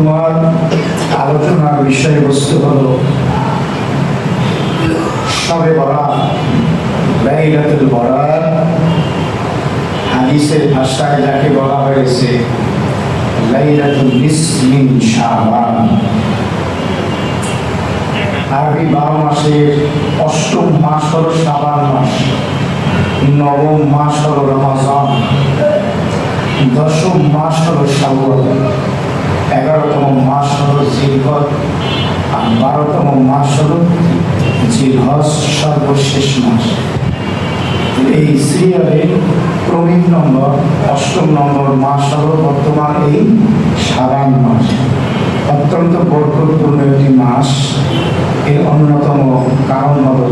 তোমার আলোচনার বিষয়বস্তু হলো শবে বরাত, লাইলাতুল বরাত। হাদিসের ভাষায় যাকে বলা হয়েছে লাইলাতুল নিসফ মিন শাবান। আরবি 12 মাসের অষ্টম মাস হলো শাবান মাস, নবম মাস হলো রমজান, দশম মাস হলো শাওয়াল, 11তম মাস হলো জিলহজ, আর 12তম মাস হলো জিলহজ, সর্বশেষ মাস। এই সিরিয়ালের ক্রমিক নম্বর 8ম নম্বর মাস হলো বর্তমান এই শাবান মাস। অত্যন্ত বরকতপূর্ণ একটি মাস। এর অন্যতম কারণ হলো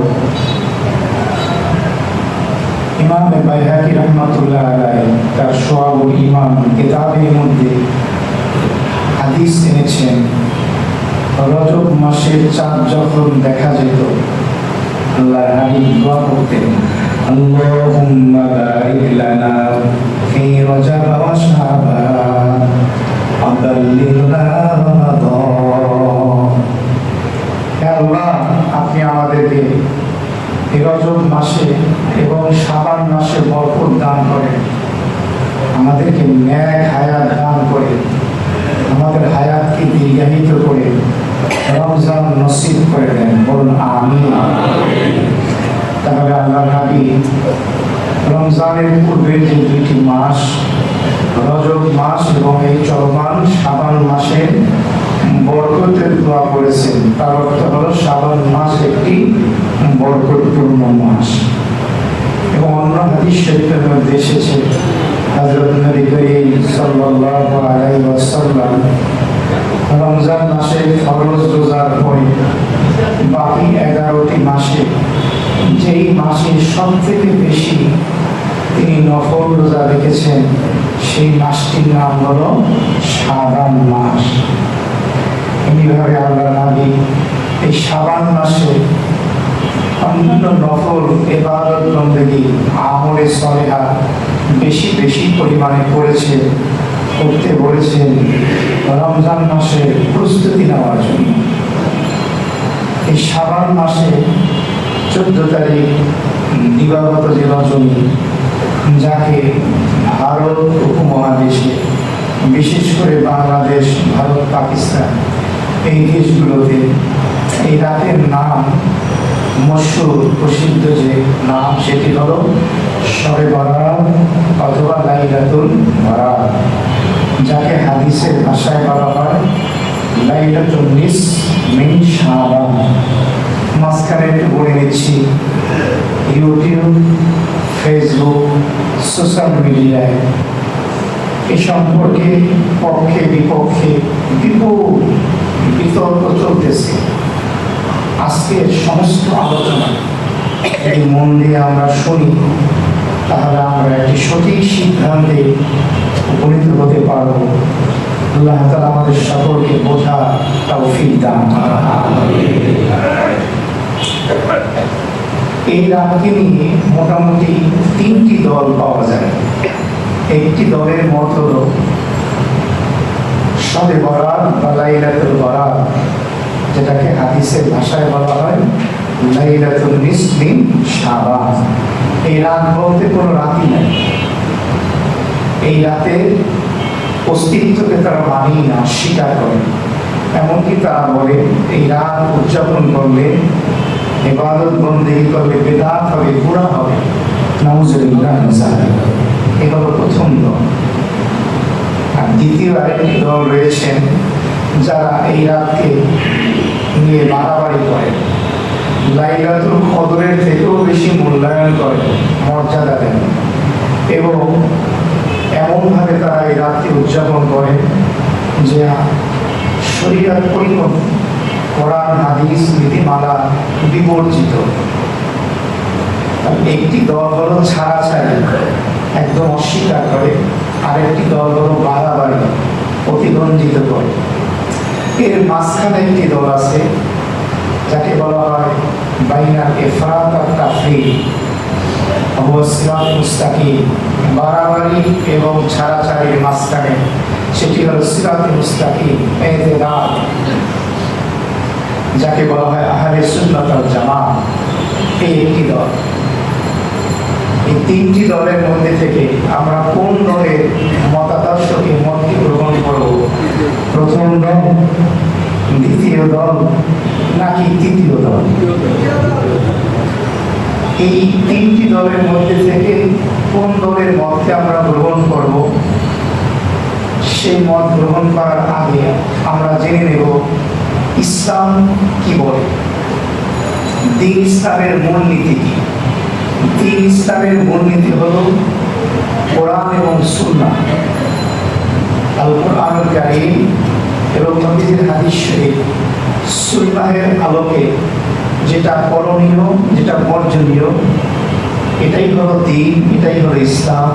ইমাম বাইহাকি রহমাতুল্লাহ আলাইহি তার শুআবুল ঈমান কিতাবের মধ্যে হাদিস এনেছেন, রজব মাসের চাঁদ যখন দেখা যেত আল্লাহর হাবিব দোয়া করতেন, আল্লাহুম্মা বারিক লানা ফি রজব ওয়া শাবান ওয়া বাল্লিগনা রমাদান। হে আল্লাহ, আপনি আমাদেরকে এই রজব মাসে এবং শাবান মাসে বরকত দান করেন, আমাদেরকে ন্যায় হায়াত দান করে, আমাদের হায়াতকে দীর্ঘায়িত করে রমজান নসিব করে দেন। বলুন আমিন। তাহলে আল্লাহ নবী রমজানের পূর্বের যে দুইটি মাস, রজব মাস এবং এই চলমান শাবান মাসে বরকতের দোয়া করেছেন। তার অর্থ হলো শাবান মাস একটি বরকতপূর্ণ মাস। এবং অন্য হাদিস শরীফের মধ্যে এসেছে, হযরত নবী করিম সাল্লাল্লাহু আলাইহি ওয়াসাল্লাম রমজান মাসে ফরজ রোজার পরে বাকি 11টি মাসে যেই মাসে সবথেকে বেশি তিনি নফল রোজা রেখেছেন সেই মাসটির নাম হলো শাবান মাস। এমনিভাবে আল্লাহ নবী এই শাবান মাসে অন্যান্য নফল ইবাদত বন্দেগী আমলে সলেহা বেশি বেশি পরিমাণে করতে বলেছেন রমজান মাসে প্রস্তুতি নেওয়ার জন্য। এই শাবান মাসে 14 তারিখ দিবাগত যে রজনী, যাকে ভারত উপমহাদেশে বিশেষ করে বাংলাদেশ, ভারত, পাকিস্তান এই দেশগুলোতে এই রাতের নাম মশহুর প্রসিদ্ধ যে নাম সেটি হলো শবে বরাত অথবা লাইলাতুল বরাত, যাকে হাদিসের ভাষায় বলা হয় লাইলাতুন নিসফ মিন শাবান। মাঝখানে একটু বলে নিচ্ছি, ইউটিউব, ফেসবুক, সোশ্যাল মিডিয়ায় এ সম্পর্কে পক্ষে বিপক্ষে বিপুল বিতর্ক চলতেছে। আজকের সমস্ত আলোচনা যদি মন দিয়ে আমরা শুনি, তাহলে আমরা একটি সঠিক সিদ্ধান্তে উপনীত হতে পারব। আল্লাহ তাআলা আমাদের সকলকে বোঝা তৌফিক দান করুন। এই রাতকে নিয়ে মোটামুটি 3টি দল পাওয়া যায়। একটি দলের মত হলো শবে বরাত বা লাইলাতুল বরাত, যেটাকে হাদিসের ভাষায় বলা হয় লাইলাতুন নিসফ মিন শাবান। এই রাত বলতে কোনো রাতই নাই, এই রাতের অস্তিত্বকে তারা মানেই না, স্বীকার করে। এমনকি তারা বলে এই রাত উদযাপন করলে, ইবাদত বন্দেগী করলে বিদআত হবে, গুনাহ হবে। নাউযুবিল্লাহ মিন যালিক। এই হলো প্রথম দল। আর দ্বিতীয় আরেকটি দল রয়েছেন যারা এই রাতকে নিয়ে বাড়াবাড়ি করে, লাইলাতুল কদরের থেকেও বেশি মূল্যায়ন করে, মর্যাদা দেন, এবং এমনভাবে তারা এই রাতকে উদযাপন করে যে শরীয়ত পরিপন্থী, কোরআন হাদিস নীতিমালা বিবর্জিত। একটি দল হলো ছাড়াছাড়ি, একদম অস্বীকার করে, আরেকটি দল হলো বাড়াবাড়ি, প্রতিদ্বন্দ্বিত করে। এর মাঝখানে একটি দল আছে যাকে বলা হয় বাইনাল ইফরাত আর তাফরীত, সিরাত মুস্তাকিম, বাড়াবাড়ি এবং ছাড়াছাড়ির মাঝখানে সেটি হলো সিরাতুল মুস্তাকিম, ইতিদাল, যাকে বলা হয় আহলে সুন্নাত ওয়াল জামাত। এই একটি দল। এই তিনটি দলের মধ্যে থেকে আমরা কোন দলের মতাদর্শকে মতকে গ্রহণ করব? প্রথম দল, দ্বিতীয় দল, নাকি তৃতীয় দল? এই তিনটি দলের মধ্যে থেকে কোন দলের মতকে আমরা গ্রহণ করব? সেই মত গ্রহণ করার আগে আমরা জেনে নেব ইসলাম কি বলে, দ্বীন ইসলামের মূলনীতি কি। দ্বীন ইসলামের মূলনীতি হলো কোরআন এবং সুন্নাহ, আল কোরআনুল কারীম এবং নবীজির হাদিস শরীফ, সুন্নাহের আলোকে যেটা করণীয়, যেটা বর্জনীয়, এটাই হলো দ্বীন, এটাই হলো ইসলাম।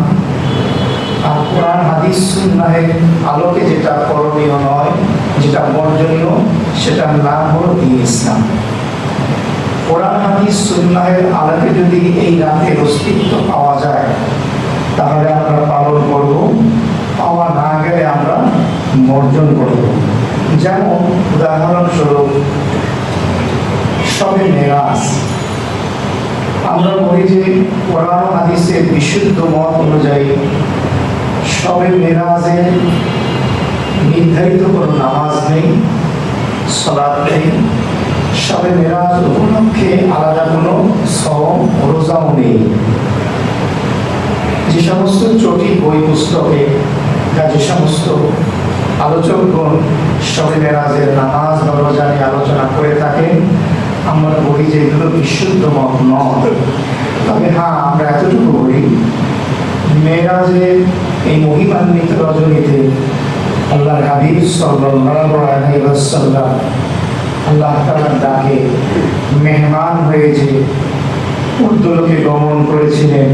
আর কোরআন হাদিস সুন্নাহের আলোকে যেটা করণীয় নয়, যেটা বর্জনীয়, সেটার নাম হলো দ্বীন ইসলাম। কোরআন হাদিস সুন্নাহের আলোকে যদি এই রাতের অস্তিত্ব পাওয়া যায় তাহলে আমরা পালন করব, পাওয়া না গেলে আমরা বর্জন করব। যেমন উদাহরণস্বরূপ শবে মেরাজ, আমরা বলি যে কোরআন হাদিসের বিশুদ্ধ মত অনুযায়ী শবে মেরাজে নির্ধারিত কোনো নামাজ নেই, সালাত নেই। শবে মেরাজ উপলক্ষে আলাদা কোনো সওম রোজাও নেই। যে সমস্ত চটি বই পুস্তকে যে সমস্ত আলোচকগণ শবে মেরাজের নামাজ বা রোজা নিয়ে আলোচনা করে থাকে, আমরা বলি যে এগুলো বিশুদ্ধ মত নয়। তবে হ্যাঁ, আমরা এতটুকু বলি, মেরাজের এই মহিমান্বিত রজনীতে আল্লাহর হাবিব সাল্লাল্লাহু আলাইহি ওয়াসাল্লাম আল্লাহ তাআলার ডাকে মেহমান হয়ে যে উর্দুলোকে গমন করেছিলেন,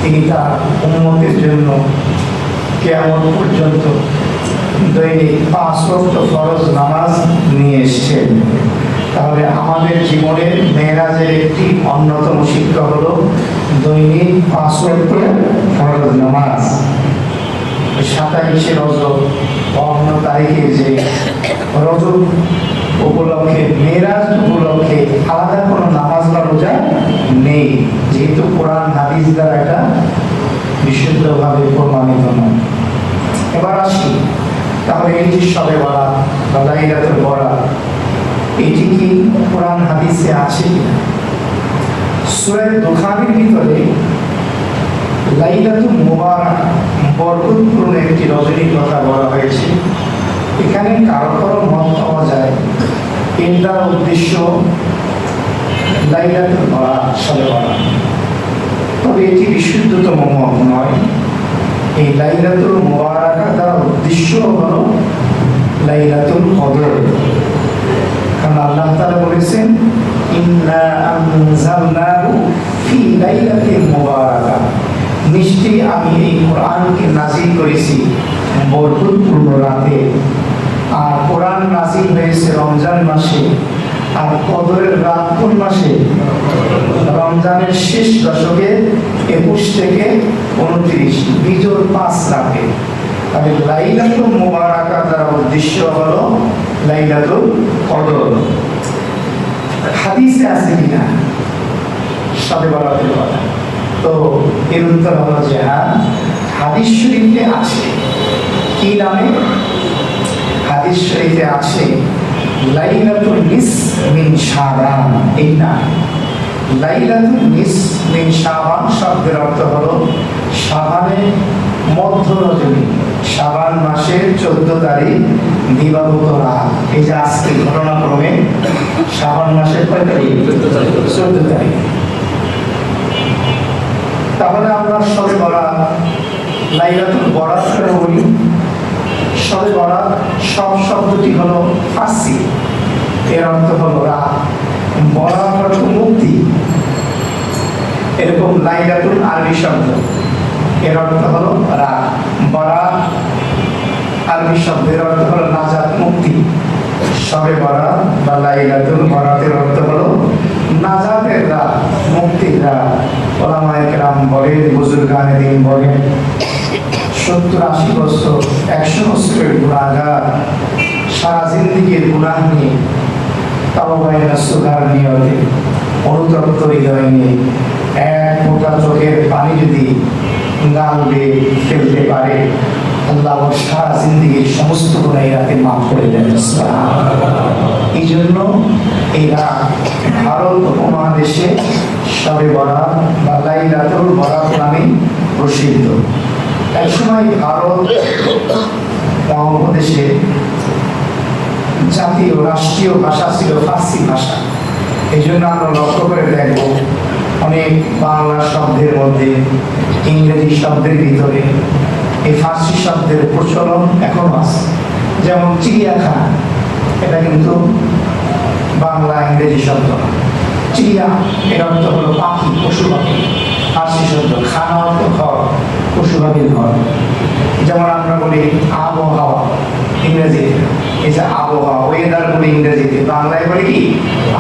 তিনি তার উম্মতের জন্য কিয়ামত পর্যন্ত দৈনিক 5 ওয়াক্ত ফরজ নামাজ নিয়ে এসেছেন। তাহলে আমাদের জীবনের মেরাজের একটি অন্যতম শিক্ষা হলো দৈনিক 5 ওয়াক্ত ফরজ নামাজ। 27শে রজব বা অন্য তারিখে যে রজব উপলক্ষে, মেরাজ উপলক্ষে আলাদা কোনো নামাজ বা রোজা নেই, যেহেতু কোরআন হাদিস দ্বারা এটা বিশুদ্ধভাবে প্রমাণিত নয়। এবার আসি, তাহলে এই যে শবে বরাত বা লাইলাতুল বরাত, এটি কি কোরআন হাদিসে আছে কিনা? সূরা দুখানের ভিতরে লাইলাতুল মুবারাক, বরকতপূর্ণ একটি রজনীর কথা বলা হয়েছে। এখানে কারো কারো মত পাওয়া যায় এর দ্বারা উদ্দেশ্য লাইলাতুল বরাত, শবে বরাত। তবে এটি বিশুদ্ধতম মত নয়। এই লাইলাতুল মুবারাক দ্বারা উদ্দেশ্য হলো লাইলাতুল কদর। কারণ আল্লাহ তাআলা বলেছেন, ইন্না আনজালনাহু ফি লাইলাতিন মুবারাকাহ, নিশ্চয়ই আমি এই কোরআনকে নাজিল করেছি বরকতপূর্ণ রাতে। আর কোরআন নাজিল হয়েছে রমজান মাসে। আর কদরের রাত কোন মাসে? রমজানের শেষ দশকে 21 থেকে 29, বিজোড় 5 রাতে। তাহলে লাইলাতুল মুবারাকা দ্বারা উদ্দেশ্য হলো লাইলাতুল কদর। হাদিসে আছে কিনা শবে বরাতের কথা? তো এর উত্তর হলো যে হ্যাঁ, হাদিস শরীফে আছে। কি নামে? হাদিস শরীফে আছে লাইলাতুল নিসফ মিন শাবান। এই না, লাইলাতুল নিসফ মিন শাবান শব্দের অর্থ হলো শাবানের মধ্য রজনী, শাবান মাসের 14 তারিখ দিবাগত রাত। এই যে আজকে ঘটনাক্রমে শাবান মাসের কয় তারিখ? 14 তারিখ। তাহলে আমরা শবে বরাত, লাইলাতুল বরাত করে বলি। শবে বরাত সব শব্দটি হলো ফার্সি, এর অর্থ হলো রাত। বরাত অর্থ মুক্তি। এরকম লাইলাতুল আরবি শব্দ, এর অর্থ হলো রাত। বরাত আরবি শব্দের অর্থ হলো নাজাত, মুক্তি। শবে বরাত বা লাইলাতুল বরাতের অর্থ হলো নাজাতের রাত, মুক্তির রাত। ওলামায়ে কেরাম বলেন, বুজুর্গানে দ্বীন বলেন, 70-80 বছর 100 বছরের গুণাগার, সারা জিন্দিগির গুনাহ নিয়ে তাওবায়ে নাসুহার নিয়তে অনুতপ্ত হৃদয় নিয়ে এক ফোঁটা চোখের পানি যদি গাল বেয়ে ফেলতে পারে, আল্লাহ ওর সারা জিন্দিগির সমস্ত গুনাহ এই রাতে মাফ করে দেন। এই জন্য এই রাত ভারত উপমহাদেশে শবে বরাত বা লাইলাতুল বরাত নামে প্রসিদ্ধ। এক সময় ভারত উপমহাদেশে জাতীয় রাষ্ট্রীয় ভাষা ছিল ফার্সি ভাষা। এই জন্য আমরা লক্ষ্য করে দেখব অনেক বাংলা শব্দের মধ্যে ইংরেজি শব্দের ভিতরে এই ফার্সি শব্দের প্রচলন এখনো আছে। যেমন চিড়িয়াখানা, এটা কিন্তু বাংলা ইংরেজি শব্দ। চিড়িয়া এর অর্থ হলো পাখি, পশু পাখি, ফার্সি শব্দ। খানা অর্থ ঘর, পশু পাখির ঘর। যেমন আমরা বলি আবহাওয়া ইংরেজিতে, এই যে আবহাওয়া, ওয়েদার বলি ইংরেজিতে, বাংলায় বলি কি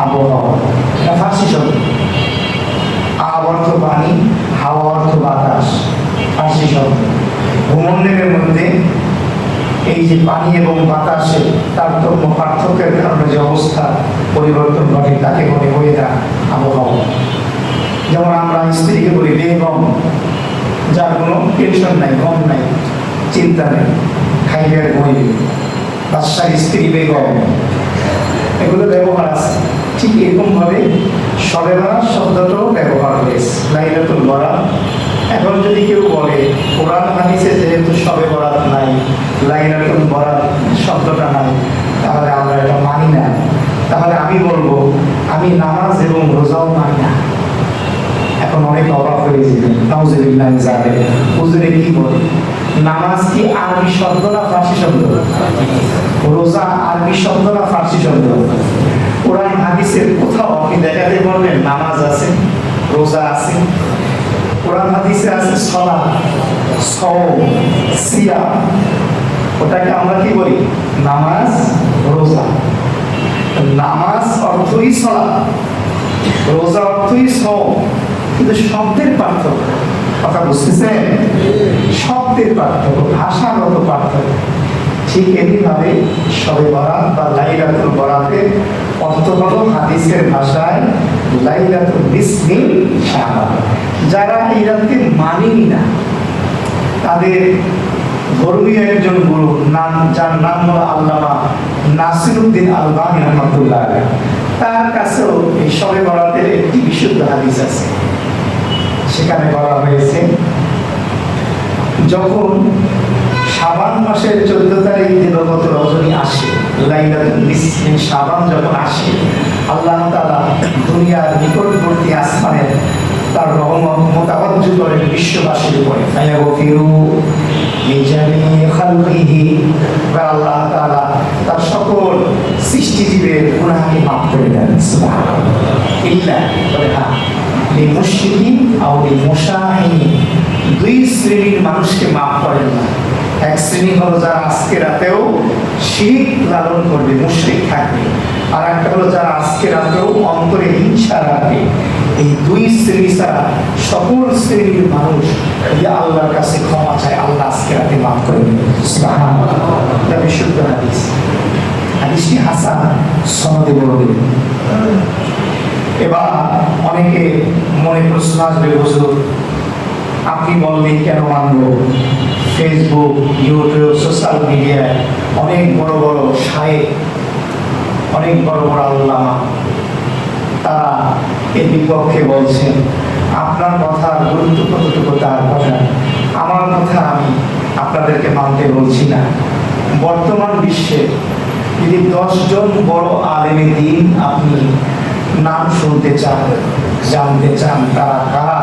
আবহাওয়া, এটা ফার্সি শব্দ। আব অর্থ পানি, হাওয়া অর্থ বাতাস, ফার্সি শব্দ। ভূমণ্ডলের মধ্যে এই যে পানি এবং বাতাসের তারতম্য পার্থক্যের কারণে যে অবস্থা পরিবর্তন ঘটে তাকে বলে ওয়েদার, আবহাওয়া। যেমন আমরা স্ত্রীকে বলি বেগম, যার কোনো টেনশন নাই, গম নাই, চিন্তা নেই, খাইবে আর ঘুমাইবে। বাদশার স্ত্রী বেগম, এগুলো ব্যবহার আছে। ঠিক এরকম ভাবে শবে বরাত শব্দটাও ব্যবহার হয়েছে, লাইলাতুল বরাত। এখন যদি কেউ বলে কোরআন হাদিসে যেহেতু শবে বরাত নাই, লাইলাতুল বরাত শব্দটা নাই, তাহলে আমরা এটা মানি না। তাহলে আমি বলবো আমি নামাজ এবং রোজাও মানি না। এখন অনেক অবাক হয়ে যাবে, নাউজুবিল্লাহ যাবে, হুজুরে কি বলে? নামাজ কি আরবি শব্দ না ফার্সি শব্দ? রোজা আরবি শব্দ না ফার্সি শব্দ? কোরআন হাদিসের কোথাও আপনি দেখাতে পারবেন নামাজ আছে, রোজা আছে? কোরআন হাদিসে আছে সালাত, সাওম, সিয়াম। ওটাকে আমরা কি বলি? নামাজ, রোজা। নামাজ অর্থই সালাত, রোজা অর্থই সাওম, কিন্তু শব্দের পার্থক্য। কথা বুঝতেছেন? শব্দের পার্থক্য, ভাষাগত পার্থক্য। ঠিক এমনিভাবে শবে বরাত বা লাইলাতুল বরাতের অর্থ হলো হাদিসের ভাষায় লাইলাতুল নিসফি শাবান। যারা এই রাতকে মানেনি না, তাদের ধর্মীয় একজন গুরু নাম, যার নাম হলো আল্লামা নাসিরউদ্দিন আলবানী রাহমাতুল্লাহ আলাইহি, তার কাছেও এই শবে বরাতের একটি বিশুদ্ধ হাদিস আছে। সেখানে বলা হয়েছে যখন শাবান মাসের 14 তারিখ দিবাগত রজনী আসে, লাইলাতুল নিসফি শাবান যখন আসে, আল্লাহ তাআলা দুনিয়ার নিকটবর্তী আসমানের তার রহমত মোতাবাজ্জু করেন বিশ্ববাসীর উপরে। ফায়াগফিরু লিজামিই খালকিহি, আল্লাহ তাআলা তার সকল সৃষ্টিজীবের গুনাহকে মাফ করে দেন। সুবহানাল্লাহ। ইল্লা বলে হ্যাঁ, লিমুশরিকিন আও লিমুশাহিন, দুই শ্রেণীর মানুষকে মাফ করেন না। এক শ্রেণী হলো যারা আজকে রাতেও শিরক লালন করবে, মুশরিক থাকবে। আর একটা হলো যারা আজকে রাতেও অন্তরে হিংসা রাখবে। এই দুই শ্রেণী ছাড়া সকল শ্রেণীর মানুষ যদি আল্লাহর কাছে ক্ষমা চায়, আল্লাহ আজকে রাতে মাফ করে দেবেন। সুবহানাল্লাহ। এটা বিশুদ্ধ হাদিস। হাদিসটি হাসান সনদে বর্ণিত। এবার অনেকে মনে প্রশ্ন আসবে, হুজুর আপনি বললেন কেন মানবো? ফেসবুক, ইউটিউব, সোশ্যাল মিডিয়ায় অনেক বড় বড় শায়েখ, অনেক বড় বড় আল্লামা তারা এর বিপক্ষে বলছেন। আপনার কথার গুরুত্ব কতটুকু তার কথা, আমার কথা আমি আপনাদেরকে মানতে বলছি না। বর্তমান বিশ্বে যদি 10 জন বড় আলেমে দ্বীন আপনি নাম শুনতে চান, জানতে চান তারা কারা,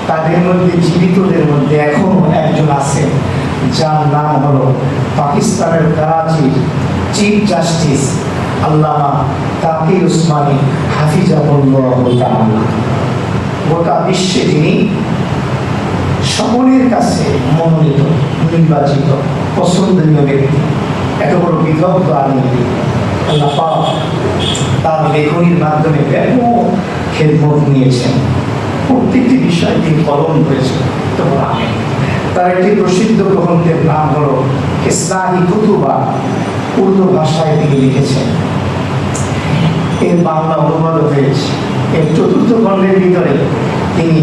তাদের মধ্যে জীবিতদের মধ্যে এখনো একজন আছে যার নাম হলো পাকিস্তানের করাচির চিফ জাস্টিস আল্লামা তাকি উসমানী হাফিজাহুল্লাহ তাআলা। গোটা বিশ্বে যিনি সকলের কাছে মনোনীত, নির্বাচিত, পছন্দনীয় ব্যক্তি, এত বড় বিদগ্ধ আলেম। আল্লাহ পাক তার লেখনীর মাধ্যমে ব্যাপক খেদমত নিয়েছেন। প্রত্যেকটি বিষয়ে তিনি কলম করেছেন। তোমরা তার একটি প্রসিদ্ধ গ্রন্থের নাম হলো ইসলাহি কুতুবা, উর্দু ভাষায় তিনি লিখেছেন। এর বাংলা অনুবাদ হয়েছে। এর চতুর্থ খণ্ডের ভিতরে তিনি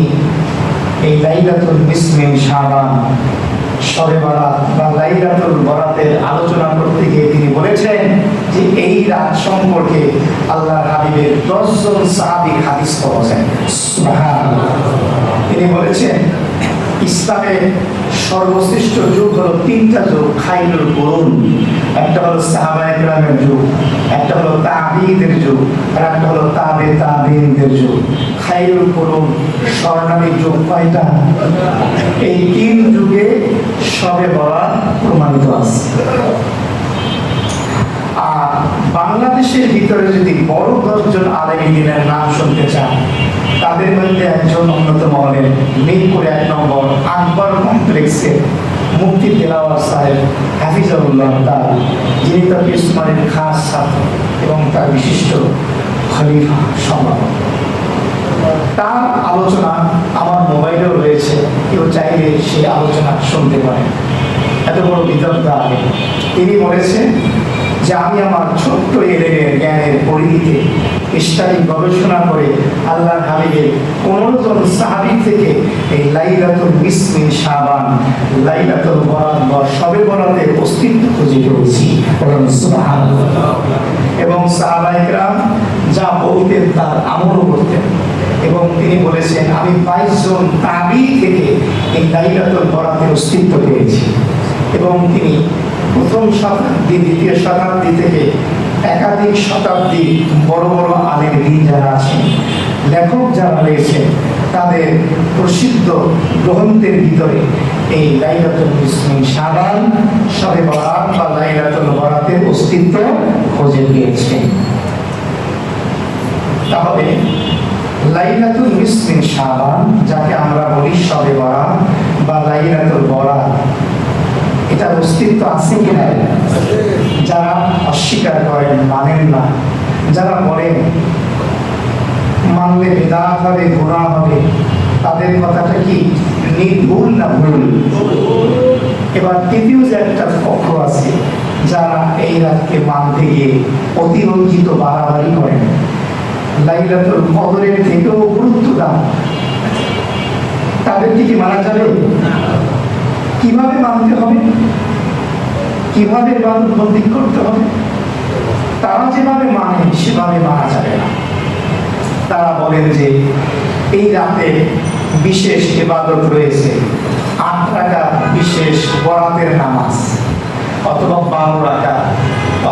এই লাইলাতুল নিসফে শাবান, শবে বরাত বা লাইলাতুল বরাতের আলোচনা করতে গিয়ে তিনি বলেছেন যে এই রাত সম্পর্কে আল্লাহর হাবিবের 10 জন সাহাবী হাদিস পাওয়া যায়। সুবহানাল্লাহ। তিনি বলেছেন ইসলামের সর্বশ্রেষ্ঠ যুগ হলো 3টা যুগ, খাইরুল কুরুন। একটা হলো সাহাবায়ে কেরামের যুগ, একটা হলো তাবিঈদের যুগ, আর একটা হলো তাবে তাবিঈনদের যুগ। খাইরুল কুরুন স্বর্ণালী যুগ কয়টা? এই 3 যুগে শবে বরাত প্রমাণিত আছে। আর বাংলাদেশের ভিতরে যদি বড় 10 জন আলেম দ্বীনের নাম শুনতে চান, তাদের মধ্যে একজন অন্যতম হলেন মিরপুর 1 নম্বর আকবর কমপ্লেক্সে মুফতি তেলাওয়াত সাহেব হাফিজাহুল্লাহ তাআলা, যিনি তার ইসমাইল খাস ছাত্র এবং তার বিশিষ্ট খলিফা সম্পাদক। তার আলোচনা আমার মোবাইলেও রয়েছে, কেউ চাইলে সেই আলোচনা শুনতে পারেন। এত বড় বিদগ্ধা আলেম। তিনি বলেছেন যে আমি আমার ছোট্ট এলেমের জ্ঞানের পরিধিতে ইসলামী গবেষণা করে আল্লাহর হাবিবের 15 জন সাহাবী থেকে এই লাইলাতুল নিসফে শাবান, লাইলাতুল বরাত বা শবে বরাতের অস্তিত্ব খুঁজে পেয়েছি। সুবহানাল্লাহ। এবং সাহাবায়ে কেরাম যা বলতেন তার আমলও করতেন। এবং তিনি বলেছেন আমি 22 জন তাবী থেকে এই লাইলাতুল বরাতের অস্তিত্ব পেয়েছি। এবং তিনি প্রথম শতাব্দী, দ্বিতীয় শতাব্দী থেকে একাধিক শতাব্দী বড় বড় আলেম দ্বীন যারা আছেন, লেখক যারা রয়েছেন, তাদের প্রসিদ্ধ গ্রন্থের ভিতরে এই লাইলাতুল নিসফে শাবান, শবে বরাত বা লাইলাতুল বরাতের অস্তিত্ব খুঁজে পেয়েছেন। তাহলে লাইলাতুল নিসফে শাবান, যাকে আমরা বলি শবে বরাত বা লাইলাতুল বরাত, এটার অস্তিত্ব আছে কিনা? যারা অস্বীকার করেন, মানেন না, যারা বলেন মানলে বিদআত হবে, গুনাহ হবে, তাদের কথাটা কি নির্ভুল না ভুল? এবার তৃতীয় যে একটা পক্ষ আছে, যারা এই রাতকে মানতে গিয়ে অতিরঞ্জিত বাড়াবাড়ি করেন, লাইলাতুল কদরের থেকেও গুরুত্ব দান, তাদেরকে কি মানা যাবে? কিভাবে মানতে হবে? কিভাবে ইবাদতবন্দি করতে হবে? তারা যেভাবে মানে সেভাবে মানা যাবে না। তারা বলেন যে এই রাতে বিশেষ ইবাদত রয়েছে, 8 রাকাত বিশেষ বরাতের নামাজ, অথবা 12 রাকাত,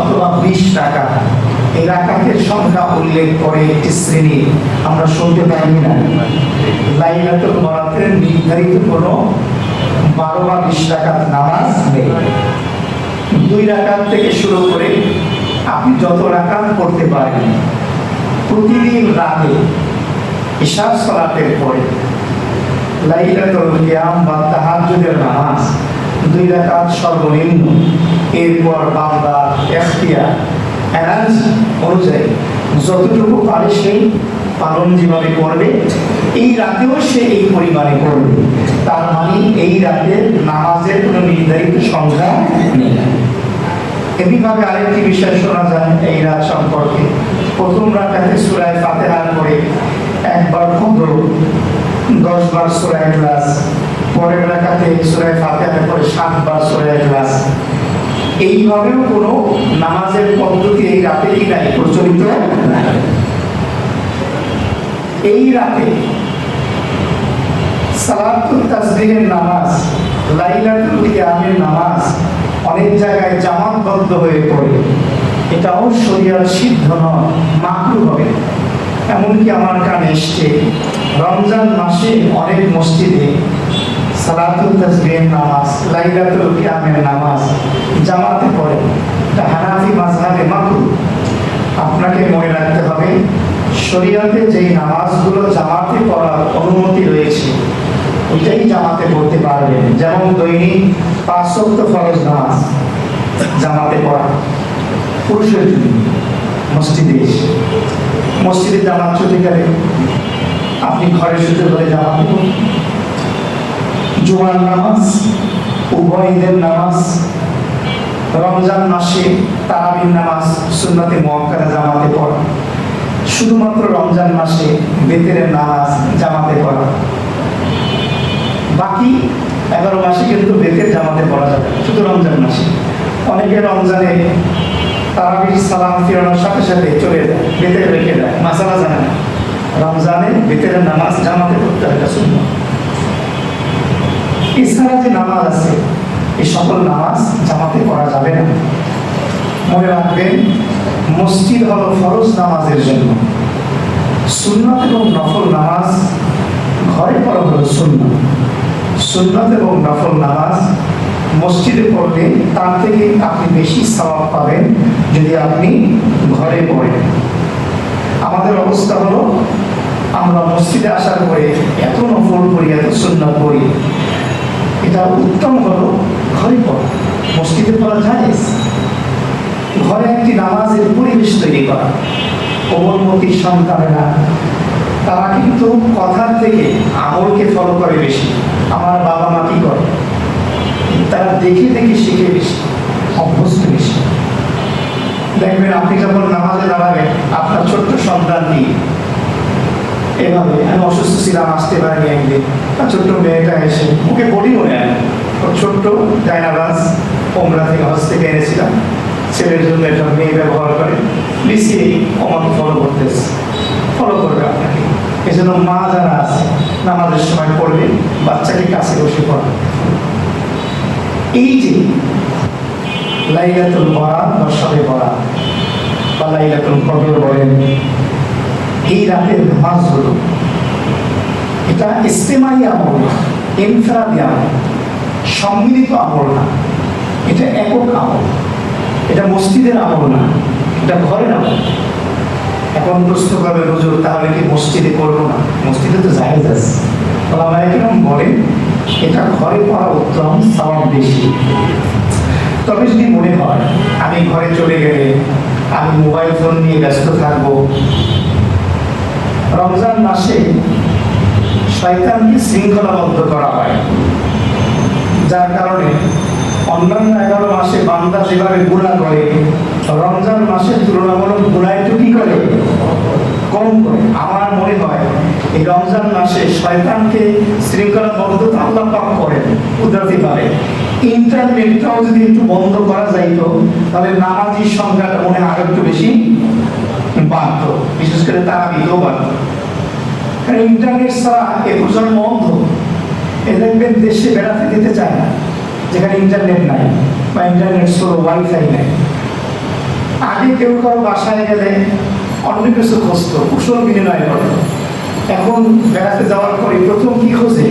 অথবা 20 রাকাত। এই রাকাতের সংখ্যা উল্লেখ করে একটি শ্রেণী আমরা শুনতে পারি না। লাইলাতুল বরাতের নির্ধারিত কোনো 12 বা 20 রাকাত নামাজ নেই। 2 রাকাত থেকে শুরু করে আপনি যত রাকাত পড়তে পারেন, প্রতিদিন রাতে ইশার সালাতের পরে লাইলাতুল কিয়াম বা তাহাজ্জুদের নামাজ 2 রাকাত সর্বনিম্ন। এরপর বান্দা ইখতিয়ার, এনার্জি অনুযায়ী যতটুকু পারে সেই পালন যেভাবে করবে, এই রাতেও সে এই পরিমাণে করবে। তার মানে এই রাতের নামাজের কোনো নির্ধারিত সংখ্যা নেই। এমনিভাবে আরেকটি বিষয় শোনা যায় এই রাত সম্পর্কে। প্রথম রাকাতে সূরা ফাতিহার পরে একবার খুদ্র, 10 বার সূরা ইখলাস, পরের রাকাতে সূরা ফাতিহার পরে 7 বার সূরা ইখলাস। এইভাবেও কোনো নামাজের পদ্ধতি এই রাতে কি নাই, প্রচলিত নাই। এই রাতে সালাতুল তাসবিহের নামাজ, লাইলাতুল কিয়ামের নামাজ অনেক জায়গায় জামাতবদ্ধ হয়ে পড়ে। এটাও শরীয়ত সিদ্ধ নয়, মাকরুহ হবে। এমনকি আমার কানে এসছে রমজান মাসে অনেক মসজিদে সালাতুল তাসবিহের নামাজ, লাইলাতুল কিয়ামের নামাজ জামাতে পড়ে। এটা হানাফি মাযহাবে মাকরুহ। আপনাকে মনে রাখতে হবে, শরীয়তে যেই নামাজগুলো জামাতে পড়ার অনুমতি রয়েছে ওইটাই জামাতে পড়তে পারবেন। যেমন দৈনিক 5 ওয়াক্ত ফরজ নামাজ জামাতে পড়া পুরুষের জন্য, মসজিদে এসে মসজিদে জামাত ছুটে গেলে আপনি ঘরে শুতে ঘরে জামাতে পড়ুন। জুমার নামাজ, উভয় ঈদের নামাজ, রমজান মাসে তারাবির নামাজ সুন্নতে মুআক্কাদা জামাতে পড়া, শুধুমাত্র রমজান মাসে বেতেরের নামাজ জামাতে পড়া, বাকি 11 মাসে কিন্তু বেতের জামাতে পড়া যাবে, শুধু রমজান মাসে। অনেকে রমজানে তারাবির সালাম ফিরানোর সাথে সাথে চলে যায়, বেতের রেখে দেয়, মাসালা জানে না। রমজানে বেতেরের নামাজ জামাতে পড়তে হয়, এটা সুন্নাত। এছাড়া যে নামাজ আছে, এই সকল নামাজ জামাতে পড়া যাবে না। মনে রাখবেন, মসজিদ হলো ফরজ নামাজের জন্য, সুন্নাত এবং নফল নামাজ ঘরে পড়া হলো সুন্নাত। সুন্নাত এবং নফল নামাজ মসজিদে পড়লে তার থেকে আপনি বেশি সওয়াব পাবেন যদি আপনি ঘরে পড়েন। আমাদের অবস্থা হলো, আমরা মসজিদে আসার পরে এত নফল পড়ি, এত সুন্নাত পড়ি। এটা উত্তম হলো ঘরে পড়া, মসজিদে পড়া জায়েজ। ঘরে একটি নামাজের পরিবেশ তৈরি করা। কোমলমতি সন্তানেরা তারা কিন্তু কথার থেকে আমলকে ফলো করে বেশি। আমার বাবা মা কি করে, তারা দেখে দেখে শিখে বেশি, অভ্যস্ত বেশি। দেখবেন আপনি যখন নামাজে দাঁড়াবেন, আপনার ছোট্ট সন্তান নিয়ে এভাবে, আমি অসুস্থ ছিলাম, আসতে পারিনি একদিন, ছোট্ট মেয়েটা এসে ওকে বলিও নেয়, ওর ছোট্ট জায়নাবাজ ওমরা থেকে হজ থেকে এনেছিলাম, ছেলের জন্য এটা মেয়ে ব্যবহার করে, লিসিয়ে আমাকে ফলো করতেছে, ফলো করবে আপনাকে। এই জন্য মা যারা আছে নামাজের সময় পড়বে, বাচ্চাকে কাছে বসে পড়া। এই যে লাইলাতুল বরাত বা শবে বরাত বা লাইলাতুল কদর বলেন, এই রাতের নামাজ হলো, এটা ইস্তেমাই আমল না, ইনফরাদি আমল, সম্মিলিত আমল না, এটা একক আমল, এটা মসজিদের আমল না, এটা ঘরের আমল। এখন প্রশ্ন করবে, হুজুর তাহলে কি মসজিদে করবো না? মসজিদে তো জায়েজ আছে। ওলামা একরাম বলেন এটা ঘরে পড়া উত্তম, সওয়াব বেশি। তবে যদি মনে হয় আমি ঘরে চলে গেলে আমি মোবাইল ফোন নিয়ে ব্যস্ত থাকবো, রমজান মাসে শয়তানকে শৃঙ্খলাবদ্ধ করা হয়, যার কারণে অন্যান্য 11 মাসে বান্দা যেভাবে গুনাহ করে, রমজান মাসে তুলনামূলক গুনাহ একটু কি করে, কম করে। আমার মনে হয় এই রমজান মাসে শয়তানকে শৃঙ্খলাবদ্ধতা আল্লাহ পাক করেন কুদরতিভাবে। ইন্টারনেটটাও যদি একটু বন্ধ করা যাইতো, তাহলে নামাজির সংখ্যাটা মনে হয় আরো একটু বেশি বাড়ত, বিশেষ করে তারাবিতেও বাড়ত। কারণ ইন্টারনেট ছাড়া এ প্রজন্ম অন্ধ। এ দেখবেন দেশে বেড়াতে যেতে চায় না যেখানে ইন্টারনেট নাই বা ইন্টারনেট স্লো, ওয়াইফাই নাই। আগে কেউ কারো বাসায় গেলে অন্য কিছু খুঁজতো, কুশল বিনিময় করতো। এখন বেড়াতে যাওয়ার পরে প্রথম কি খোঁজে,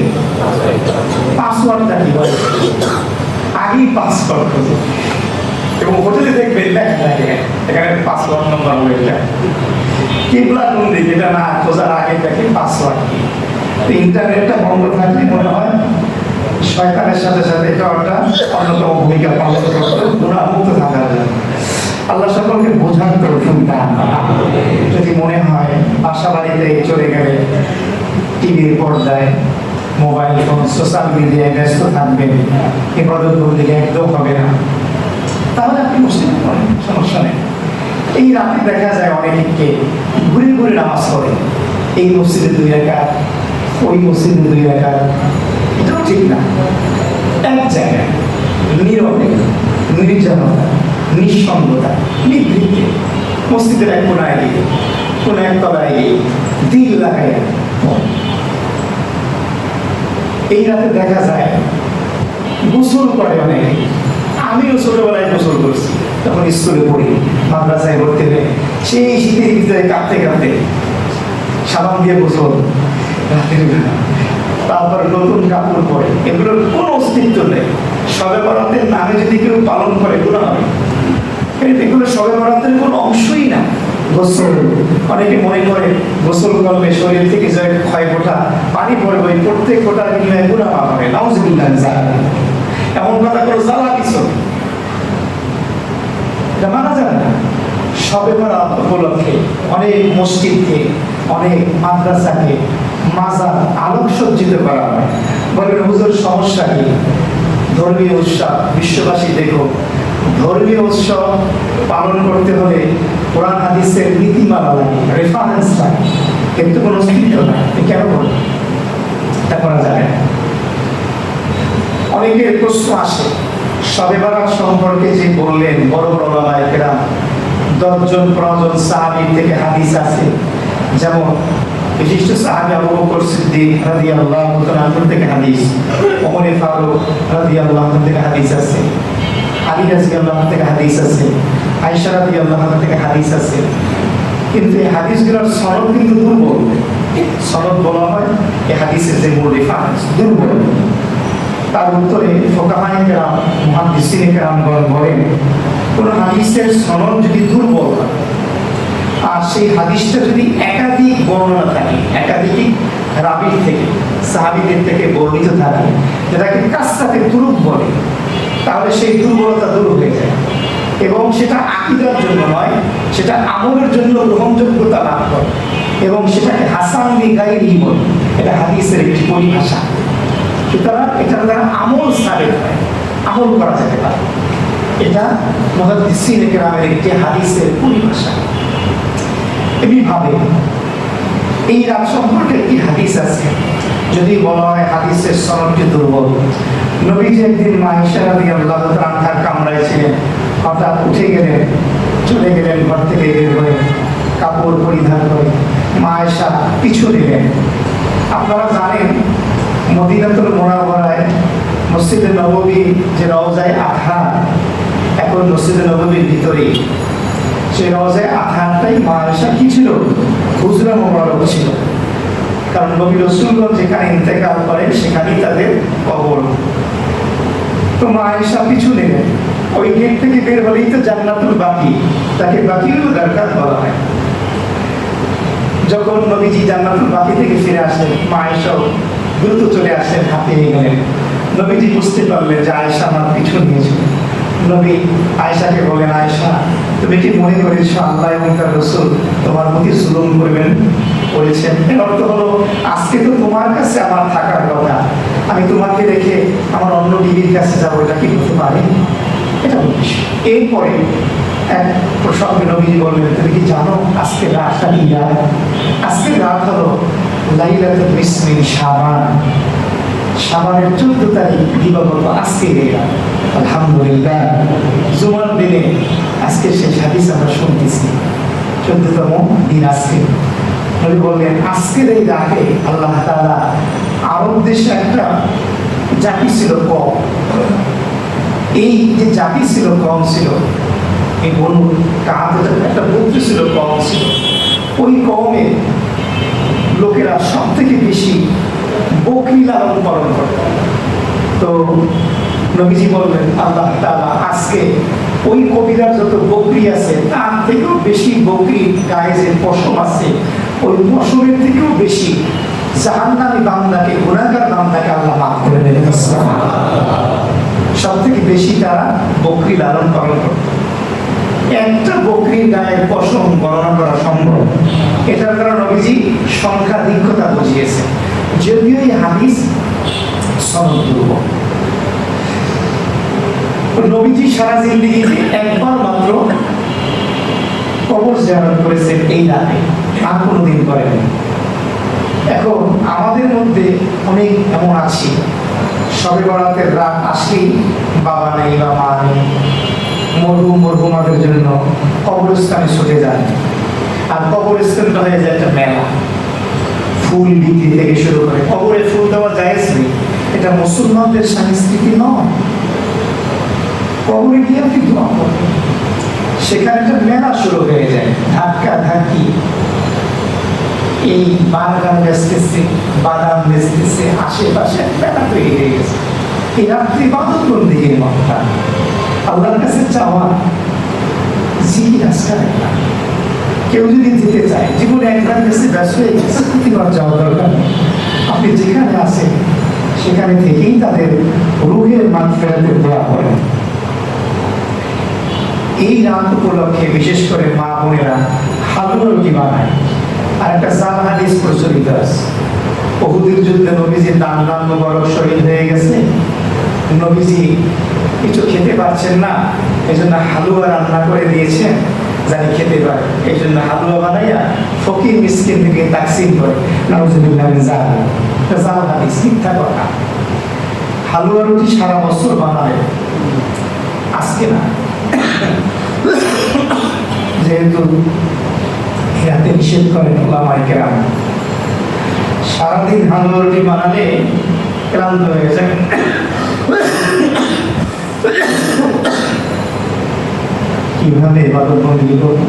পাসওয়ার্ডটা কি বলে, আগেই পাসওয়ার্ড খোঁজে। এবং হোটেলে দেখবেন লেখা থাকে এখানে পাসওয়ার্ড নাম্বার হয়ে যায়, কিবলা কোন দিকে এটা না খোঁজার আগে দেখে পাসওয়ার্ড কি। ইন্টারনেটটা বন্ধ থাকলে মনে হয় শয়তানের সাথে সাথে এটা একটা অন্যতম ভূমিকা পালন করতো গুনাহমুক্ত থাকার জন্য। আল্লাহ সকলকে বোঝার তৌফিক দান। যদি মনে হয় বাসা বাড়িতে চলে গেলে টিভির পর্দায়, মোবাইল ফোন, সোশ্যাল মিডিয়ায় ব্যস্ত থাকবেন, ইবাদত বন্দেগী একদম হবে না, তাহলে আপনি মুসলিম করেন, সমস্যা নেই। এই রাতে দেখা যায় অনেকে ঘুরে ঘুরে নামাজ পড়ে, এই মসজিদে 2 রাকাত, ওই মসজিদে 2 রাকাত, এটাও ঠিক না। এক জায়গায় নীরবে, নির্জনতা, নিঃসঙ্গতা, নিভৃতে মসজিদের এক কোনায় গিয়ে, কোনো এক তলায় গিয়ে দিল লাগাইয়া। এই রাতে দেখা যায় গোসল করে অনেকে। আমিও ছোটবেলায় গোসল করছি, তখন স্কুলে পড়ি, মাদ্রাসায় ভর্তি হয়ে সেই শীতের ভিতরে কাঁপতে কাঁপতে সাবান দিয়ে গোসল, রাতের বেলা, তারপর নতুন কাপড় পরে, এগুলোর কোনো অস্তিত্ব নেই। শবে বরাতের নামে যদি কেউ পালন করে গুনাহ হবে, এগুলো শবে বরাতের কোনো অংশই না। গোসল, অনেকে মনে করে গোসল করবে শরীর থেকে যে ক্ষয় ফোঁটা পানি পড়বে, ওই প্রত্যেক ফোঁটার বিনিময়ে গুনাহ মাফ হবে। নাউজুবিল্লাহ, এমন কথা কোনো জ্বালা কিছু এটা মানা যায় না। শবে বরাত উপলক্ষে অনেক মসজিদকে, অনেক মাদ্রাসাকে মাজার আলোকসজ্জিত করা হয়, বলেন হুজুর সমস্যা কি? ধর্মীয় উৎসব, বিশ্ববাসী দেখো, ধর্মীয় উৎসব পালন করতে হলে কোরআন হাদিসের নীতিমালা লাগে, রেফারেন্স লাগে, কিন্তু কোনো অস্তিত্ব নাই। কেন বলেন এটা করা যাবে না? অনেকের প্রশ্ন আসে, শবে বরাত সম্পর্কে যে বললেন বড় বড় ওলামায়ে কেরাম, 10 জন 15 জন সাহাবীর থেকে হাদিস আছে, যেমন বিশিষ্ট সাহাবী আবু বকর সিদ্দিক রাদিয়াল্লাহু তাআলা আনহু থেকে হাদিস, ওমর ফারুক রাদিয়াল্লাহু আনহু থেকে হাদিস আছে, আলী রাদিয়াল্লাহু আনহু থেকে হাদিস আছে, আয়েশা রাদিয়াল্লাহু আনহা থেকে হাদিস আছে, কিন্তু এই হাদিসগুলোর সনদ কিন্তু দুর্বল। সনদ বলা হয় এই হাদিসের যে মূল রেফারেন্স দুর্বল। তার উত্তরে ফুকাহায়ে কেরাম, মুহাদ্দিসিনে কেরামগণ বলেন, কোন হাদিসের সনদ যদি দুর্বল হয় আর সেই হাদিসটা যদি একাধিক বর্ণনা থাকে, একাধিক রাবীর থেকে, সাহাবীদের থেকে বর্ণিত থাকে, যেটাকে কাসরাতে তুরুক বলে, তাহলে সেই দুর্বলতা দূর হয়ে যায় এবং সেটা আকীদার জন্য নয়, সেটা আমলের জন্য গ্রহণযোগ্যতা লাভ করে এবং সেটাকে হাসান লিগাইরি বলে। এটা হাদিসের একটি পরিভাষা। সুতরাং এটার দ্বারা আমল সাবেত হয়, আমল করা যেতে পারে। এটা মুহাদ্দিসিনে কেরামের একটি হাদিসের পরিভাষা। এমনিভাবে এই রাত সম্পর্কে একটি হাদিস আছে, যদি বলা হয় হাদিসের সনদটি দুর্বল। নবীজি একদিন মা আয়েশা রাদিয়াল্লাহু তাআলা আনহার কামরায় ছিলেন, হঠাৎ উঠে গেলেন, চলে গেলেন ঘর থেকে বের হয়ে, কাপড় পরিধান করে মা আয়েশা পিছু নিলেন। আপনারা জানেন মদিনাতুল মুনাওয়ারায় মসজিদে নববী যে রওজায়ে আতহার, এখন মসজিদে নববীর ভিতরে সেই রওজায়ে আতহারটাই মা আয়েশা কি ছিল? হুজরা মোবারক ছিল। কারণ নবী রাসূলগণ যেখানে ইন্তেকাল করেন সেখানেই তাদের কবর। তো মা আয়েশা পিছু নিলেন, ওই গেট থেকে বের হলেই তো জান্নাতুল বাকি, তাকে বাকিউল বারকাত বলা হয়। যখন নবীজি জান্নাতুল বাকি থেকে ফিরে আসলেন, মা আয়েশাও দ্রুত চলে আসলেন, হাতে নিয়ে গেলেন। নবীজি বুঝতে পারলেন যে আয়েশা আমার পিছু নিয়েছে। নবী আয়েশাকে বলেন, আয়েশা তুমি কি মনে করেছো আল্লাহ এবং তার রাসূল তোমার প্রতি জুলুম করেছেন? এর অর্থ হলো আজকে তো তোমার কাছে আমার থাকার কথা, আমি তোমাকে রেখে আমার অন্য বিবির কাছে যাবো, এটা কি হতে পারে? এটা বলিস। এরপরে এক প্রসঙ্গে নবীজি বললেন, তুমি কি জানো আজকে রাতটা কি রাত? আজকের রাত হলো লাইলাতুল নিসফি শাবান, শাবানের 14 তারিখ দিবাগত আজকে এই রাত। আলহামদুলিল্লাহ, জুমার দিনে আজকে সেই হাদিস আমরা শুনতেছি, 14তম দিন আজকে। নবী বললেন আজকের এই রাতে আল্লাহ তাআলা আরব দেশে একটা জাতি ছিল কম, এই যে জাতি ছিল কম ছিল, এই বনু কাদের একটা গোত্র ছিল কম ছিল, ওই কওমের লোকেরা সব থেকে বেশি বকরি লালন পালন করে। তো নবীজি বললেন আল্লাহ তাআলা আজকে ওই কবিরার যত বকরি আছে তার থেকেও বেশি বকরি গায়ে যে পশম আছে, ওই পশমের থেকেও বেশি জাহান্নামী বান্দাকে, গুনাহগার বান্দাকে আল্লাহ মাফ করে দেবেন। সব থেকে বেশি তারা বকরি লালন পালন করত। একটা বকরির গায়ের পশম গণনা করা সম্ভব, এটার দ্বারা নবীজি সংখ্যাধিক্যতা বুঝিয়েছে, যদিও এই হাদিস সনদ দুর্বল। নবীজি সারা জিন্দেগিতে একবার মাত্র কবর জিয়ারত করেছেন এই রাতে, আর কোনোদিন করেন। এখন আমাদের মধ্যে অনেক এমন আছে, শবে বরাতের রাত আসলেই বাবা নেই বা মা নেই, মরহুমাদের জন্য কবরস্থানে ছুটে যায়, আর কবরস্থানটা হয়ে যায় একটা মেলা, ফুল বিক্রি থেকে শুরু করে। কবরে ফুল দেওয়া জায়েজ নেই, এটা মুসলমানদের সংস্কৃতি নয়। কবরে গিয়ে আপনি দোয়া করবেন, সেখানে একটা মেলা শুরু হয়ে যায়, ধাক্কা ধাক্কি, এই বাগান বেচতেছে, বাদাম বেচতেছে, আশেপাশে মেলা তৈরি হয়ে গেছে। এই রাত্রি ইবাদত বন্দেগীর মতটা, আল্লাহর কাছে চাওয়া, জিকির আজকার একটা। কেউ যদি যেতে চায়, জীবনে একবার গেছে ব্যস্ত হয়ে গেছে, প্রতিবার যাওয়া দরকার নেই। আপনি যেখানে আছেন সেখানে থেকেই তাদের রুহের মাগফিরাতের দোয়া করেন। এই রাত উপলক্ষে বিশেষ করে মা বোনেরা হালুয়া রুটি বানায়, আর একটা জাল হাদিস প্রচলিত আছে, উহুদের যুদ্ধে নবীজি দান মুবারক শহীদ হয়ে গেছে। নবীজি কিছু খেতে পারছেন না, এই জন্য হালুয়া রান্না করে দিয়েছেন যারা খেতে পারে। এই জন্য হালুয়া বানাইয়া ফকির মিসকিন থেকে তাকসিম করে। নাউজুবিল্লাহ মিন যালিক। জাল হাদিস, মিথ্যা কথা। হালুয়া রুটি সারা বছর বানাবে, আজকে না। যেহেতু এরাতে নিষেধ করেন ওলামায়ে কেরাম, সারাদিন হালুয়া রুটি বানালে ক্লান্ত হয়ে যায়। কিভাবে ইবাদত বন্দেগী করব?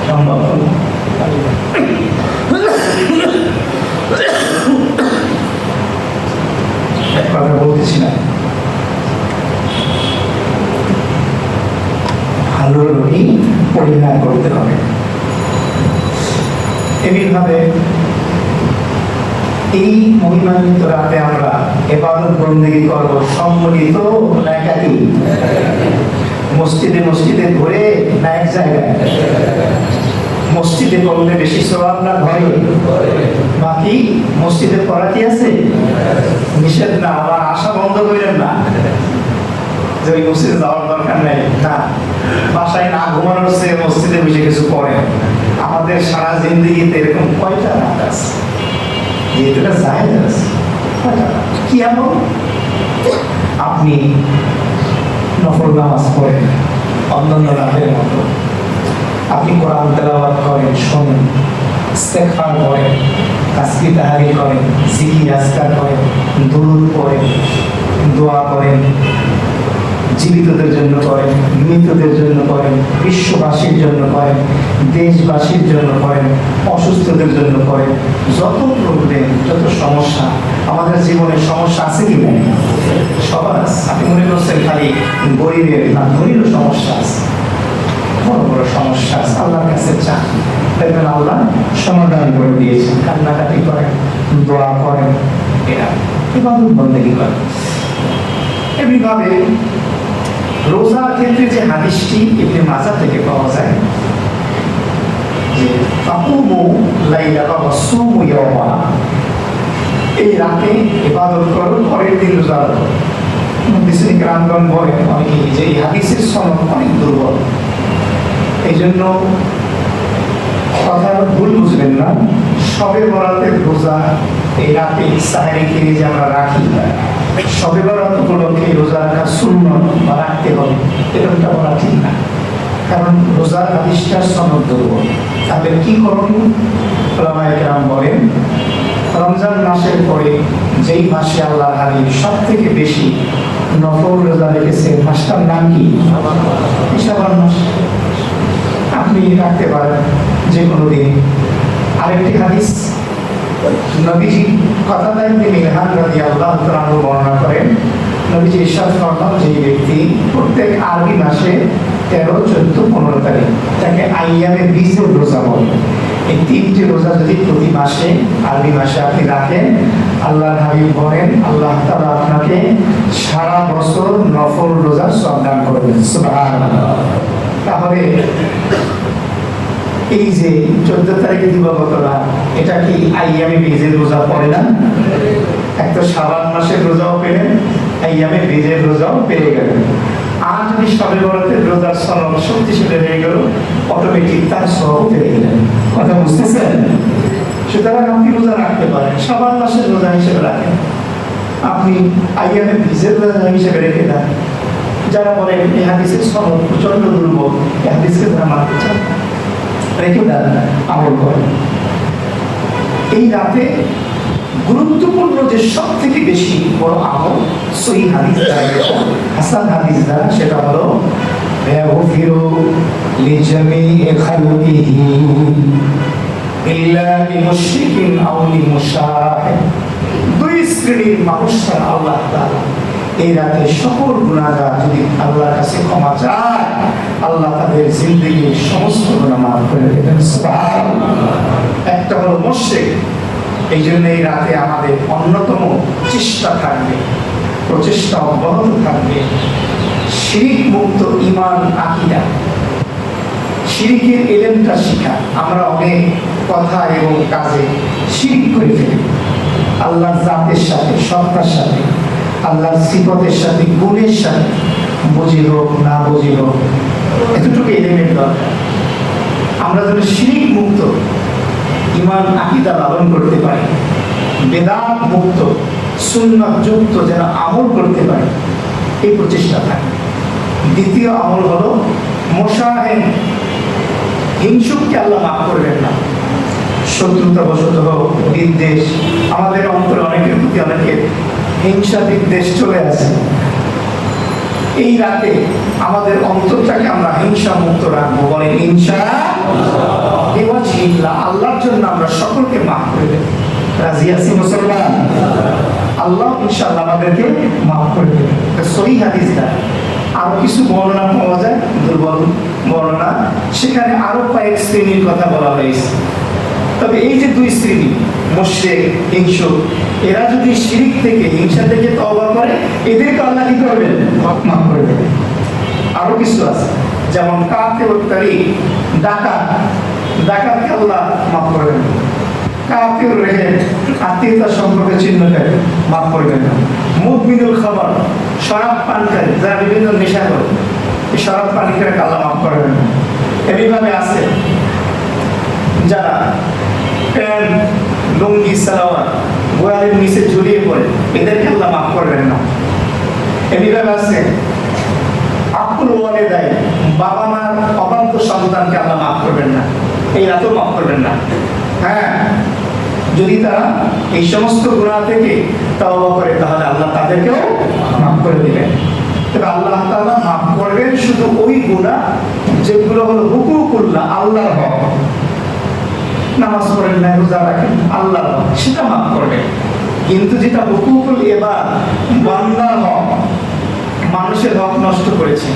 সম্ভব হলো কথা বলতেছিলাম, ভালো রোগী পরিহার করতে হবে। এমনিভাবে এই মহিমান্বিত রাতে আমরা ইবাদত বন্দেগী করব সম্মিলিত না একাকী? মসজিদে মসজিদে ঘুরে না এক জায়গায়? মসজিদে পড়লে বেশি সওয়াব না ঘরে? বাকি মসজিদে পড়া কি আছে? নিষেধ না। আবার আশা বন্ধ করেন না যে ওই মসজিদে যাওয়ার দরকার নেই। না, বাসায় না ঘুমানোর চেয়ে মসজিদে বসে কিছু পড়েন। আমাদের সারা জিন্দগিতে এরকম কয়টা রাত আছে যেটা জায়েজ আছে? কি এমন আপনি নফল নামাজ পড়েন অন্যান্য রাতের মতো, আপনি কোরআন তেলাওয়াত করেন, শোনেন, ইস্তেগফার করেন, তাসবিহ তাহলিল করেন, জিকির আজকার করেন, দুরূদ পড়েন, দোয়া করেন, জীবিতদের জন্য করেন, মৃতদের জন্য করেন, বিশ্ববাসীর জন্য করেন, দেশবাসীর জন্য করেন, অসুস্থদের জন্য করেন। যত প্রবলেম, যত সমস্যা, আমাদের জীবনের সমস্যা আছে কি নাই? সবার আছে। আপনি মনে করছেন খালি গরিবের, না, ধনীরও সমস্যা আছে, বড় বড় সমস্যা আছে। আল্লাহর কাছে চান, দেখবেন আল্লাহ সমাধান করে দিয়েছেন। কান্নাকাটি করেন, দোয়া করেন, এরা ইবাদত বন্দেগী করেন। এমনিভাবে রোজার ক্ষেত্রে যে হাদিসটি ইবনে মাজাহ থেকে পাওয়া যায় যে ফাকুমু লাইলাতা ওয়াসুমু ইয়াওমা, এই রাতে ইবাদত করো, পরের দিন রোজা রাখো। মুফাসসিরিন কেরামগণ বলেন অনেকে যে এই হাদিসের সনদ অনেক দুর্বল, এই জন্য কথা ভুল বুঝবেন না। শবে বরাতের রোজা এই রাতে সাহারি খেয়ে যে আমরা রাখি, শবে বরাত উপলক্ষে রোজা রাখা সুন্নত বা রাখতে হবে, এরকমটা বলা ঠিক না। কারণ রোজার হাদিসটার সনদ দুর্বল। তাহলে কি করণীয়? উলামায়ে কেরাম বলেন রমজান মাসের পরে যেই মাসে আল্লাহর হাবিব সব থেকে বেশি নফল রোজা রেখেছে, মাসটার নাম কি? শাবান মাস। আপনি রাখতে পারেন যে কোনো দিন। আরেকটি হাদিস নবীজি কথাটা ইবনে মিলহান রাদিয়াল্লাহু তাআলা বর্ণনা করেন, নবীজি ইরশাদ ফরমান যে ব্যক্তি প্রত্যেক আরবি মাসে 13, 14, 15 তারিখ তাকে আইয়ামে বীজের রোজা বলে। এই তিনটি রোজা যদি প্রতি মাসে আরবি মাসে আপনি রাখেন, আল্লাহর হাবিব বলেন আল্লাহ তাআলা আপনাকে সারা বছর নফল রোজার সওয়াব দান করবেন। সুবহানাল্লাহ। তাহলে এই যে 14 তারিখে দিবাগত রাত, এটা কি আইয়ামে বীজের রোজা পড়ে না? একটা শাবান মাসের রোজাও পেলেন, আইয়ামে বীজের রোজাও পেয়ে গেলেন। আর যদি শবে বরাতের রোজার সনদ শক্তিশালী হয়ে গেল, অটোমেটিক তার সওয়াব পেয়ে গেলেন। কথা বুঝতেছেন? সুতরাং আপনি রোজা রাখতে পারেন, শাবান মাসের রোজা হিসেবে রাখেন, আপনি আইয়ামে বীজের রোজা হিসেবে রেখে দেন। যারা বলেন এই হাদিসের সনদ প্রচন্ড দুর্বল, এই হাদিসকে তারা মানতে চান, রেখে দেন, আমল করেন। এই রাতে গুরুত্বপূর্ণ যে সব থেকে বেশি বড় আমল সহিহ হাদিস দ্বারা, হাসান হাদিস দ্বারা, সেটা হলো ইয়াগফিরু লিজামিই খালকিহি ইল্লা লিমুশরিকিন আও লিমুশাহিদ। দুই শ্রেণীর মানুষ ছাড়া আল্লাহ তাআলা এই রাতে সকল গুনাহগার যদি আল্লাহর কাছে ক্ষমা চায়, আল্লাহ তাদের জিন্দেগির সমস্ত গুনাহ মাফ করে দেবেন। সুবহানাল্লাহ। একটা হলো মুশরিক। এই জন্য এই রাতে আমাদের অন্যতম চেষ্টা থাকবে, প্রচেষ্টা অব্যাহত থাকবে শিরক মুক্ত ঈমান আকীদা, শিরিকের এলেমটা শিখা। আমরা অনেক কথা এবং কাজে শিরিক করে ফেলি, আল্লাহর জাতের সাথে, সত্তার সাথে, আল্লাহর সিফতের সাথে, গুণের সাথে, বুঝি হোক না বুঝি হোক, এতটুকু এলিমেন্ট দরকার। আমরা যেন শিরিক মুক্ত ঈমান আকীদা লালন করতে পারি, বেদাত মুক্ত সুন্নাত যুক্ত যেন আমল করতে পারি, এই প্রচেষ্টা থাকে। দ্বিতীয় আমল হলো মোশাহেন, হিংসুককে আল্লাহ মাফ করবেন না। শত্রুতা বশত হোক, বিদ্বেষ, আমাদের অন্তরে অনেকের প্রতি অনেকের হিংসা বিদ্বেষ চলে আসে। এই রাতে আমাদের অন্তরটাকে আমরা হিংসা মুক্ত রাখবো, বলেন ইনশাআল্লাহ। আল্লাহর জন্য আমরা সকলকে মাফ করে দেব। রাজি আছি মুসলমান? আল্লাহ ইনশাআল্লাহ আমাদেরকে মাফ করে দেবেন। সহিহ হাদিসটা আরো কিছু বর্ণনা পাওয়া যায়, দুর্বল বর্ণনা, সেখানে আরো কয়েক শ্রেণীর কথা বলা হয়েছে। তবে এই যে দুই শ্রেণী, মুশরিক, হিংসুক, এরা যদি শিরিক থেকে, হিংসা থেকে তওবা করে, এদেরকে আল্লাহ কি করবেন? মাফ করে দেবেন। আরো কিছু আছে, যেমন কাতিল তারিক, ডাকাত, ডাকাতকে আল্লাহ মাফ করবেন। কাতিল রেহে, আত্মীয়তা সম্পর্কে চিহ্নকারী, মাফ করবেন না। মুদমিনুল খাবার, শরাব পানকারী, যারা বিভিন্ন নেশা করে, এই শরাব পানকারীকে আল্লাহ মাফ করবেন না। এইভাবে আছে যারা প্যান্ট, লুঙ্গি, সালোয়ার গোয়ালের নিচে ঝুলিয়ে পড়ে, এদেরকে আল্লাহ মাফ করবেন না। এইভাবে আছে আকুল ওয়ালে দেয়, বাবা মার অবাধ্য সন্তানকে আল্লাহ মাফ করবেন না, এই রাতেও মাফ করবেন না। হ্যাঁ, যদি তারা এই সমস্ত গুনাহ থেকে তওবা করে, তাহলে আল্লাহ তাদেরকেও মাফ করে দিবেন। তবে আল্লাহ তাআলা মাফ করবেন শুধু ওই গুনাহ যেগুলো হলো হুকুকুল্লাহ, আল্লাহর হক। নামাজ পড়েন না, রোজা রাখেন, আল্লাহর হক, সেটা মাফ করবেন। কিন্তু যেটা হুকুকুল ইবাদ, বান্দার হক, মানুষের হক নষ্ট করেছে,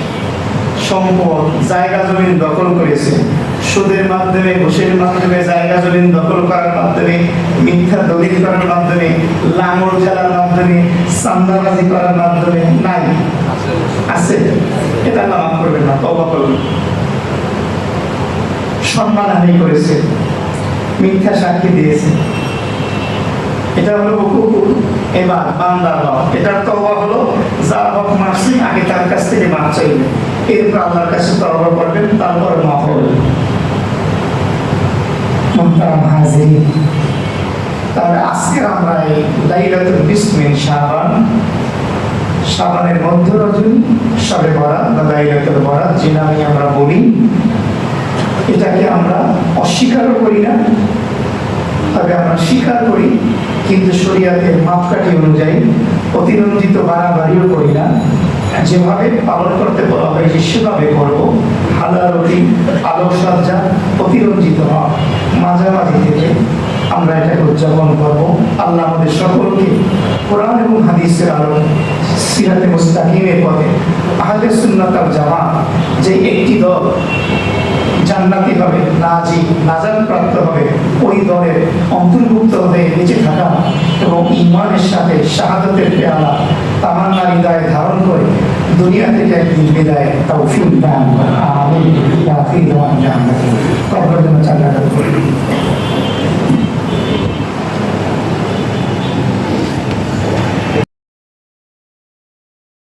সম্পদ, জায়গা জমিন দখল করেছে, সুদের মাধ্যমে, ঘুষের মাধ্যমে, জায়গা জমিন দখল করার মাধ্যমে, মিথ্যা দলিল করার মাধ্যমে, লাঙল জ্বালার মাধ্যমে, চাঁদাবাজি করার মাধ্যমে, নাই আছে, এটা আল্লাহ মাফ করবেন না, তওবা করবেন। সম্মানহানি করেছে, মিথ্যা সাক্ষী দিয়েছে, এটা হলো হুকুকুল ইবাদ, বান্দার হক। এটার তওবা হলো যার হক মারছে আগে তার কাছ থেকে মাফ চাইবেন, এরপর আল্লাহর কাছে তওবা করবেন, তারপরে মাফ হবে। মুহতারাম হাজিরিন, তাহলে আজকে আমরা এই লাইলাতুল বিসমিন শাবান, শাবানের মধ্য রজনী, শবে বরাত বা লাইলাতুল বরাত যে নামে আমরা বলি, এটাকে আমরা অস্বীকারও করি না, তবে আমরা স্বীকার করি, কিন্তু শরীয়তের মাপকাঠি অনুযায়ী অতিরঞ্জিত বাড়াবাড়িও করি না। যেভাবে পালন করতে বলা হয়েছে সেভাবে করব। হালারতি, আলোকসজ্জা, অতিরঞ্জিত হওয়া, মাঝামাঝি থেকে আমরা এটাকে উদযাপন করব। আল্লাহ আমাদের সকলকে কোরআন এবং হাদিসের আলো, সিরাতে মুস্তাকিমের পথে, আহলে সুন্নাত ওয়াল জামাত যে একটি দল জান্নাতি হবে, নাজাত প্রাপ্ত হবে, ওই দলের অন্তর্ভুক্ত হয়ে বেঁচে থাকা এবং ঈমানের সাথে শাহাদাতের পেয়ালা তামান্না হৃদয়ে ধারণ করে দুনিয়া থেকে একদিন বিদায় তৌফিক দান করেন। আমিন।